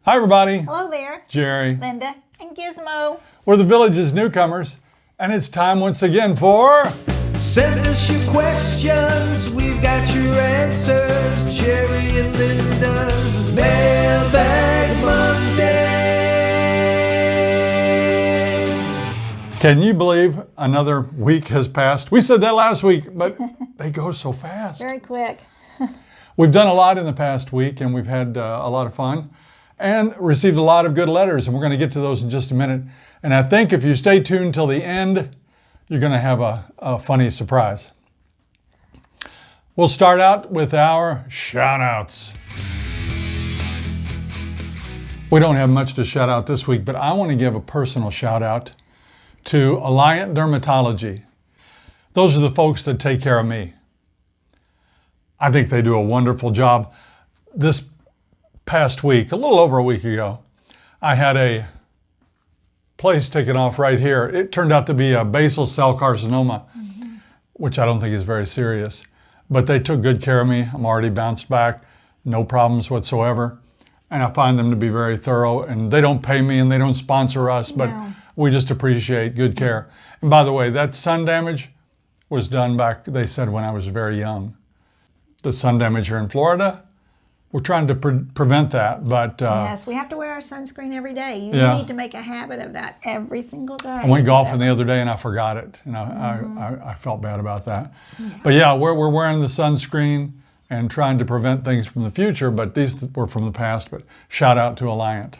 Hi, everybody. Hello there. Jerry. Linda and Gizmo. We're the Village's Newcomers, and it's time once again for... Send us your questions, we've got your answers. Jerry and Linda's Mailbag Monday. Can you believe another week has passed? We said that last week, but they go so fast. Very quick. We've done a lot in the past week, and we've had a lot of fun and received a lot of good letters, and we're going to get to those in just a minute. And I think if you stay tuned till the end, you're going to have a funny surprise. We'll start out with our shout-outs. We don't have much to shout out this week, but I want to give a personal shout-out to Alliant Dermatology. Those are the folks that take care of me. I think they do a wonderful job. This past week, a little over a week ago, I had a place taken off right here. It turned out to be a basal cell carcinoma, which I don't think is very serious. But they took good care of me. I'm already bounced back, no problems whatsoever. And I find them to be very thorough. And they don't pay me and they don't sponsor us, but we just appreciate good care. And by the way, that sun damage was done back, they said, when I was very young. The sun damage here in Florida, we're trying to prevent that, but... yes, we have to wear our sunscreen every day. You need to make a habit of that every single day. I went golfing the other day and I forgot it, and I felt bad about that. Yeah. But yeah, we're wearing the sunscreen and trying to prevent things from the future, but these were from the past, but shout out to Alliant.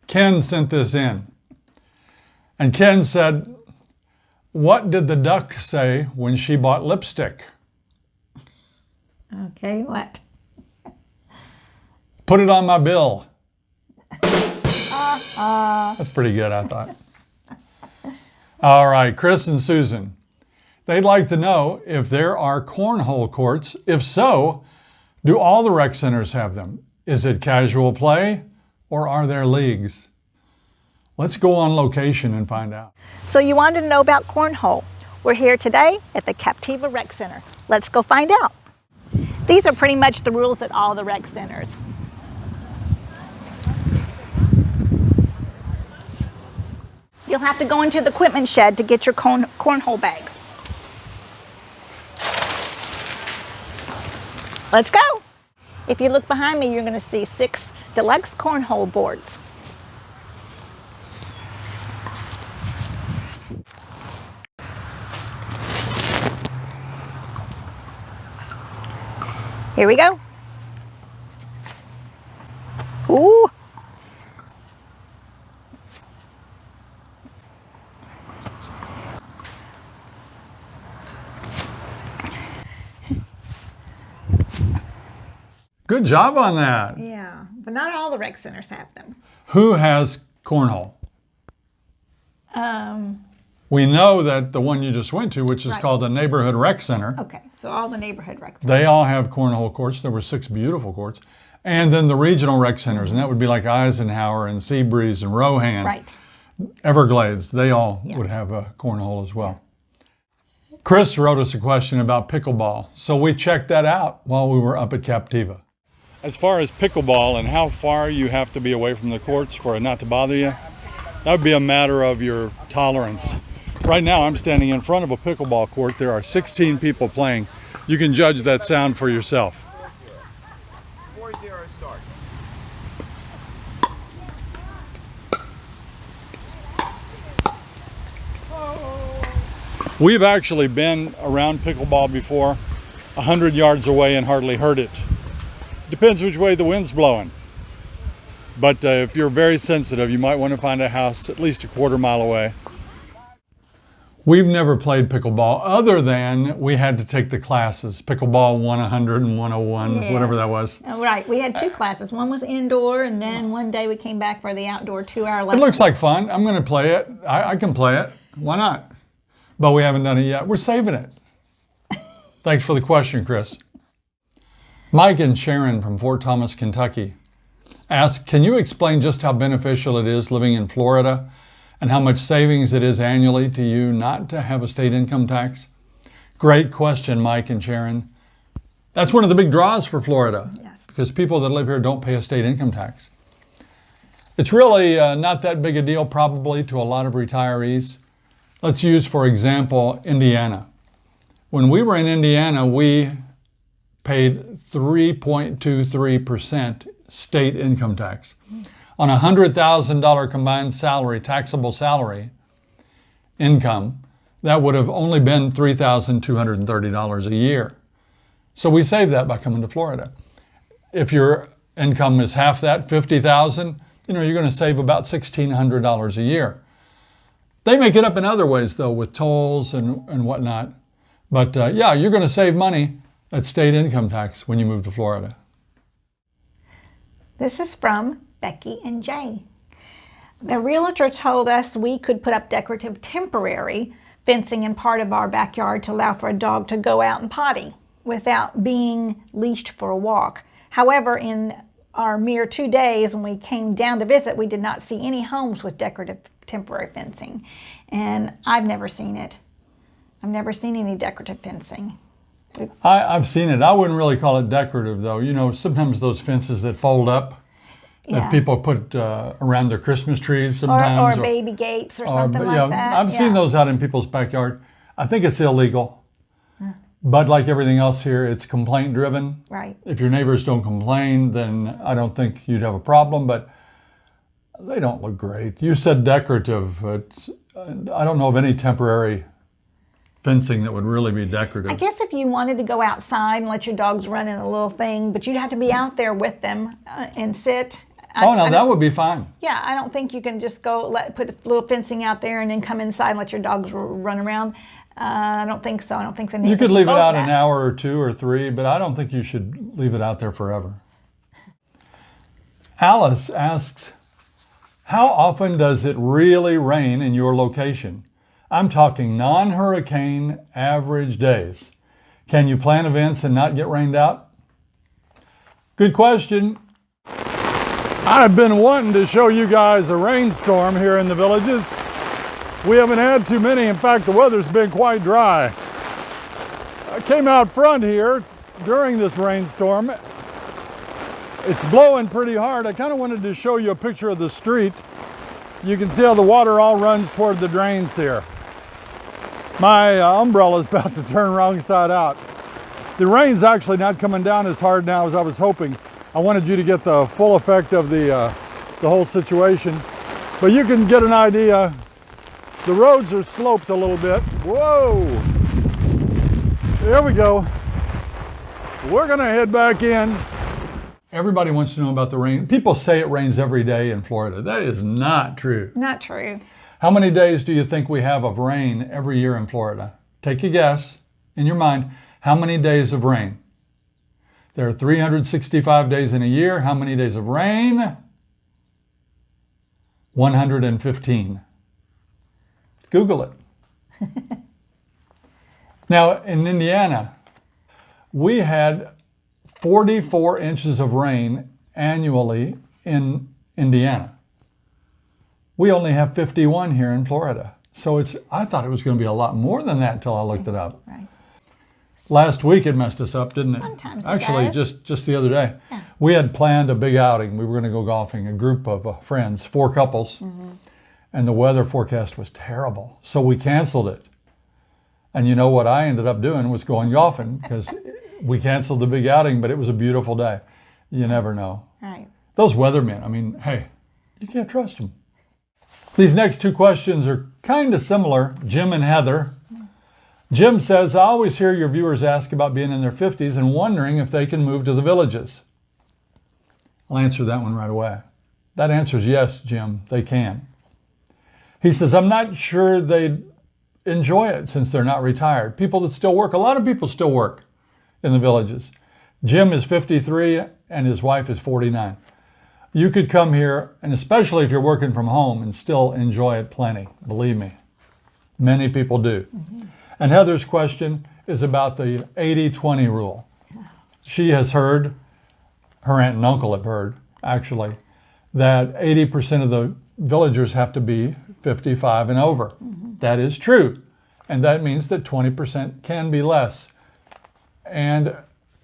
Ken sent this in, and Ken said, "What did the duck say when she bought lipstick?" Okay, what? Put it on my bill. That's pretty good, I thought. All right, Chris and Susan. They'd like to know if there are cornhole courts. If so, do all the rec centers have them? Is it casual play or are there leagues? Let's go on location and find out. So you wanted to know about cornhole. We're here today at the Captiva Rec Center. Let's go find out. These are pretty much the rules at all the rec centers. You'll have to go into the equipment shed to get your cornhole bags. Let's go. If you look behind me, you're going to see 6 deluxe cornhole boards. Here we go. Ooh. Good job on that. Yeah, but not all the rec centers have them. Who has cornhole? We know that the one you just went to, which is called the Neighborhood Rec Center. Okay, so all the neighborhood rec centers. They all have cornhole courts. There were 6 beautiful courts. And then the regional rec centers, and that would be like Eisenhower and Seabreeze and Rohan. Right. Everglades, they all would have a cornhole as well. Chris wrote us a question about pickleball, so we checked that out while we were up at Captiva. As far as pickleball and how far you have to be away from the courts for it not to bother you, that would be a matter of your tolerance. Right now I'm standing in front of a pickleball court. There are 16 people playing. You can judge that sound for yourself. 4-0 start. We've actually been around pickleball before, 100 yards away, and hardly heard it. Depends which way the wind's blowing. But if you're very sensitive, you might want to find a house at least a quarter mile away. We've never played pickleball other than we had to take the classes. Pickleball 100 and 101, whatever that was. Oh, right, we had 2 classes. One was indoor, and then one day we came back for the outdoor 2-hour lesson. It looks like fun. I'm going to play it. I can play it. Why not? But we haven't done it yet. We're saving it. Thanks for the question, Chris. Mike and Sharon from Fort Thomas, Kentucky ask, can you explain just how beneficial it is living in Florida and how much savings it is annually to you not to have a state income tax? Great question, Mike and Sharon. That's one of the big draws for Florida, yes, because people that live here don't pay a state income tax. It's really not that big a deal probably to a lot of retirees. Let's use, for example, Indiana. When we were in Indiana, we paid 3.23% state income tax. On a $100,000 combined salary, taxable salary income, that would have only been $3,230 a year. So we saved that by coming to Florida. If your income is half that, $50,000, you're going to save about $1,600 a year. They make it up in other ways, though, with tolls and whatnot. But yeah, you're going to save money at state income tax when you move to Florida. This is from Becky and Jay. The realtor told us we could put up decorative temporary fencing in part of our backyard to allow for a dog to go out and potty without being leashed for a walk. However, in our mere 2 days when we came down to visit, we did not see any homes with decorative temporary fencing. And I've never seen it. I've never seen any decorative fencing. I've seen it. I wouldn't really call it decorative, though. Sometimes those fences that fold up that people put around their Christmas trees sometimes. Or baby gates or something like that. I've seen those out in people's backyard. I think it's illegal. But like everything else here, it's complaint driven. Right. If your neighbors don't complain, then I don't think you'd have a problem, but they don't look great. You said decorative. I don't know of any temporary fencing that would really be decorative. I guess if you wanted to go outside and let your dogs run in a little thing, but you'd have to be out there with them and sit. That would be fine. Yeah, I don't think you can just go put a little fencing out there and then come inside and let your dogs run around. I don't think so. I don't think the neighbors You could leave it out that. an hour or 2 or 3, but I don't think you should leave it out there forever. Alice asks, how often does it really rain in your location? I'm talking non-hurricane average days. Can you plan events and not get rained out? Good question. I've been wanting to show you guys a rainstorm here in the Villages. We haven't had too many. In fact, the weather's been quite dry. I came out front here during this rainstorm. It's blowing pretty hard. I kind of wanted to show you a picture of the street. You can see how the water all runs toward the drains here. My umbrella is about to turn wrong side out. The rain's actually not coming down as hard now as I was hoping. I wanted you to get the full effect of the whole situation. But you can get an idea. The roads are sloped a little bit. Whoa! There we go. We're gonna head back in. Everybody wants to know about the rain. People say it rains every day in Florida. That is not true. Not true. How many days do you think we have of rain every year in Florida? Take a guess in your mind. How many days of rain? There are 365 days in a year. How many days of rain? 115. Google it. Now, in Indiana, we had 44 inches of rain annually in Indiana. We only have 51 here in Florida. So I thought it was going to be a lot more than that until I looked it up. Right. Last week it messed us up, didn't it? Sometimes it Actually, does. just the other day. Yeah. We had planned a big outing. We were going to go golfing, a group of friends, 4 couples. And the weather forecast was terrible. So we canceled it. And you know what I ended up doing was going golfing because we canceled the big outing, but it was a beautiful day. You never know. Right. Those weathermen, I mean, hey, you can't trust them. These next 2 questions are kind of similar, Jim and Heather. Jim says, I always hear your viewers ask about being in their 50s and wondering if they can move to the Villages. I'll answer that one right away. That answer is yes, Jim, they can. He says, I'm not sure they'd enjoy it since they're not retired. People that still work, a lot of people still work in the Villages. Jim is 53 and his wife is 49. You could come here, and especially if you're working from home, and still enjoy it plenty. Believe me, many people do. And Heather's question is about the 80-20 rule. She has heard, her aunt and uncle have heard, actually, that 80% of the villagers have to be 55 and over. That is true. And that means that 20% can be less. And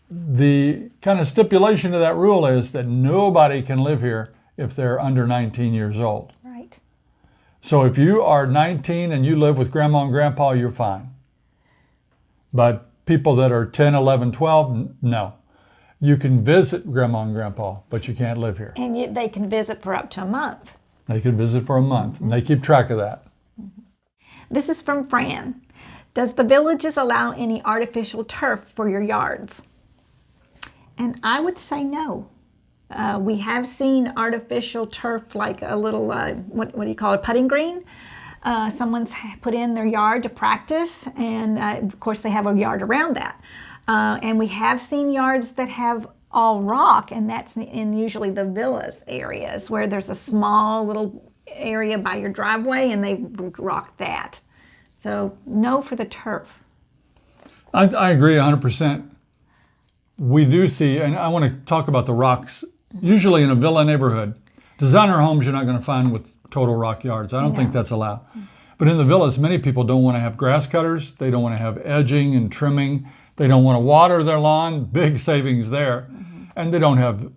the kind of stipulation of that rule is that nobody can live here if they're under 19 years old. Right. So if you are 19 and you live with grandma and grandpa, you're fine. But people that are 10, 11, 12, no. You can visit grandma and grandpa, but you can't live here. And they can visit for up to a month. They can visit for a month, and they keep track of that. This is from Fran. Does the Villages allow any artificial turf for your yards? And I would say no. We have seen artificial turf, like a little, what do you call it, putting green? Someone's put in their yard to practice, and of course they have a yard around that. And we have seen yards that have all rock, and that's in usually the villas areas where there's a small little area by your driveway and they've rocked that. So no for the turf. I agree 100%. We do see, and I want to talk about the rocks. Usually in a villa neighborhood, designer homes you're not going to find with total rock yards. I don't think that's allowed. But in the villas, many people don't want to have grass cutters. They don't want to have edging and trimming. They don't want to water their lawn. Big savings there. And they don't have,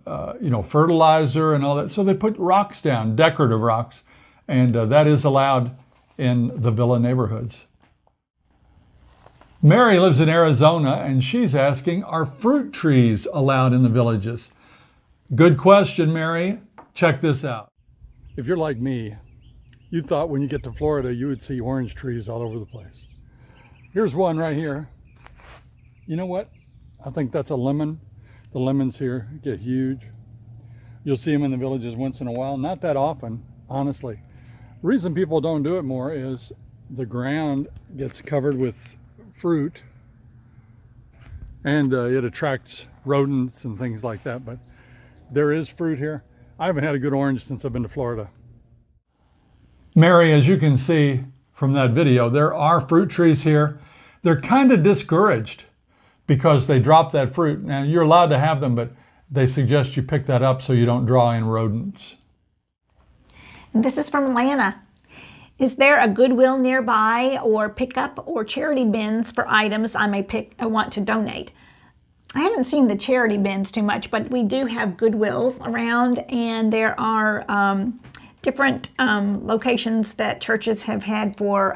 fertilizer and all that. So they put rocks down, decorative rocks. And that is allowed in the villa neighborhoods. Mary lives in Arizona, and she's asking, are fruit trees allowed in the villages? Good question, Mary. Check this out. If you're like me, you thought when you get to Florida, you would see orange trees all over the place. Here's one right here. You know what? I think that's a lemon. The lemons here get huge. You'll see them in the villages once in a while. Not that often, honestly. The reason people don't do it more is the ground gets covered with fruit and it attracts rodents and things like that. But there is fruit here. I haven't had a good orange since I've been to Florida. Mary, as you can see from that video, there are fruit trees here. They're kind of discouraged because they drop that fruit. Now, you're allowed to have them, but they suggest you pick that up so you don't draw in rodents. And this is from Lana. Is there a Goodwill nearby or pickup or charity bins for items I want to donate? I haven't seen the charity bins too much, but we do have Goodwills around, and there are different locations that churches have had for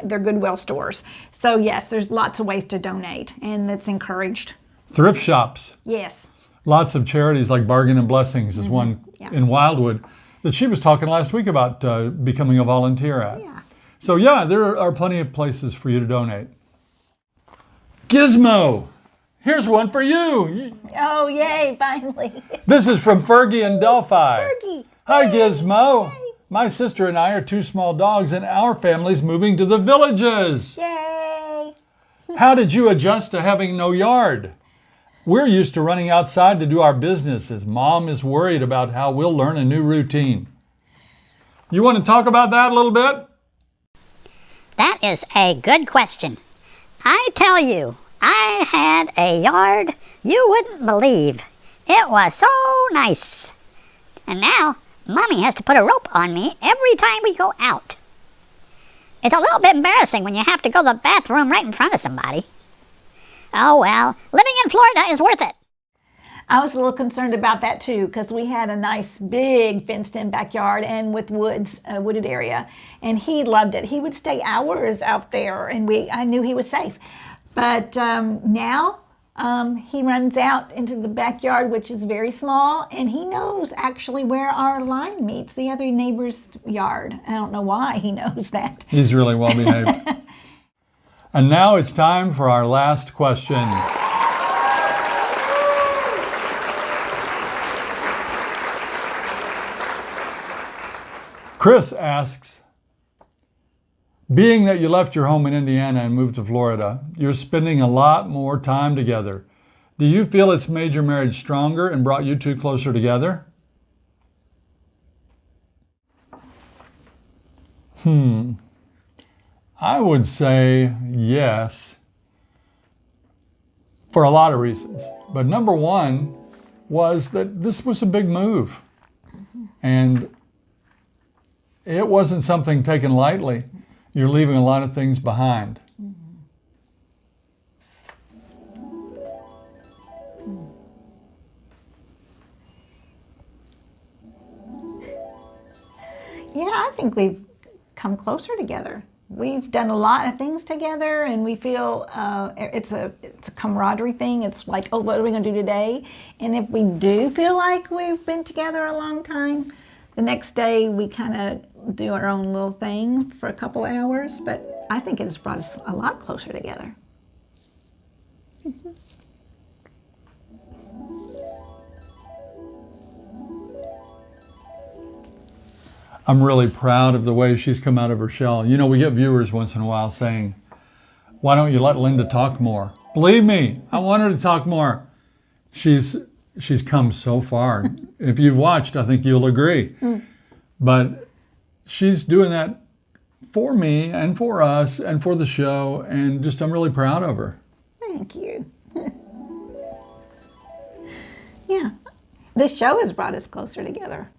their Goodwill stores. So yes, there's lots of ways to donate, and it's encouraged. Thrift shops. Yes. Lots of charities like Bargain and Blessings is one in Wildwood that she was talking last week about becoming a volunteer at. Yeah. So yeah, there are plenty of places for you to donate. Gizmo. Here's one for you. Oh, yay, finally. This is from Fergie in Delphi. Fergie. Hi, Yay. Gizmo. Yay. My sister and I are two small dogs, and our family's moving to the villages. Yay. How did you adjust to having no yard? We're used to running outside to do our businesses. Mom is worried about how we'll learn a new routine. You want to talk about that a little bit? That is a good question. I tell you, I had a yard you wouldn't believe. It was so nice. And now, Mommy has to put a rope on me every time we go out. It's a little bit embarrassing when you have to go to the bathroom right in front of somebody. Oh well, living in Florida is worth it. I was a little concerned about that too, because we had a nice big fenced-in backyard and with woods, a wooded area, and he loved it. He would stay hours out there, and I knew he was safe. But now he runs out into the backyard, which is very small, and he knows actually where our line meets the other neighbor's yard. I don't know why he knows that. He's really well behaved. And now it's time for our last question. Chris asks, being that you left your home in Indiana and moved to Florida, you're spending a lot more time together. Do you feel it's made your marriage stronger and brought you two closer together? I would say yes, for a lot of reasons. But number one was that this was a big move. And it wasn't something taken lightly. You're leaving a lot of things behind. Yeah, I think we've come closer together. We've done a lot of things together, and we feel it's a camaraderie thing. It's like, oh, what are we going to do today? And if we do feel like we've been together a long time, the next day we kind of do our own little thing for a couple hours. But I think it's brought us a lot closer together. I'm really proud of the way she's come out of her shell. You know, we get viewers once in a while saying, why don't you let Linda talk more? Believe me, I want her to talk more. She's come so far. If you've watched, I think you'll agree. But she's doing that for me and for us and for the show, and just I'm really proud of her. Thank you. Yeah, this show has brought us closer together.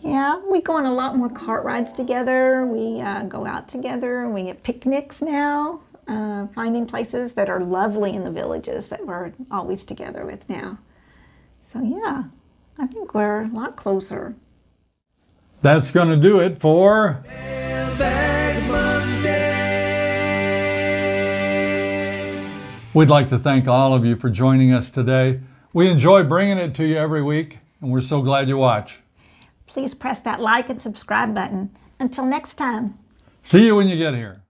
Yeah, we go on a lot more cart rides together. We go out together. We have picnics now, finding places that are lovely in the villages that we're always together with now. So yeah, I think we're a lot closer. That's going to do it for Mailbag Monday. We'd like to thank all of you for joining us today. We enjoy bringing it to you every week, and we're so glad you watch. Please press that like and subscribe button. Until next time. See you when you get here.